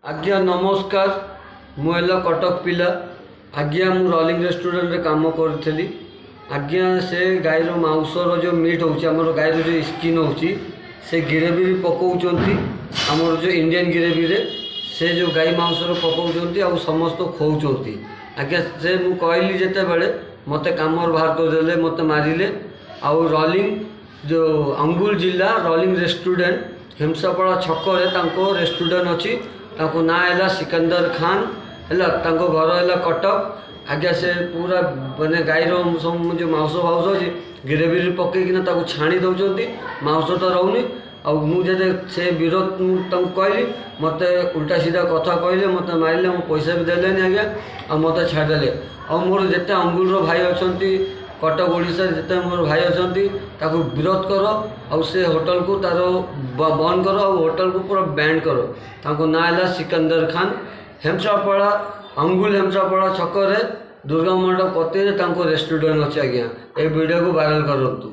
आज्ञा नमस्कार। मुझे कटक पिला आज्ञा मु रोलिंग रेस्टोरेंट रे काम करी। आज्ञा से गायर मांसर जो मीट होमर गायर जो स्किन हो ग्रेवी भी पकाउंट आमर जो इंडियन ग्रेवी रे से जो गाई मांसर पकाउंट आ समस्त खोउंट। आज्ञा से मु कहली जिते बड़े मत कम बाहर करदे मत मारे आउ रोलिंग जो अंगुल जिला रोलिंग रेस्टोरेंट हेमसापड़ा छक रेस्टोरेंट अच्छी ना है सिकंदर खान है घर है कटक। आज्ञा से पूरा मानने गायर सब जो मांस फाउस अच्छी ग्रेवी पकईकिना छाणी दौरान मांस तो रोनी मुझे से विरोध कहली मत उल्टा सीधा कथा कहले मत मारे मो पैसा भी देलेनि आज्ञा आ मत छाड़देले। और मोर जिते अंगुल भाई अच्छा कटक ओडिशा जिते मोर भाई अच्छा विरोध कर और से होटल को तार बंद कर और होटल को पूरा बैंड कर। ना है सिकंदर खान हेमसापड़ा अंगुल हेमसापड़ा छक दुर्गा मंडप कते रेस्टोरेंट अच्छे। आज्ञा ये वीडियो को वायरल करूँ।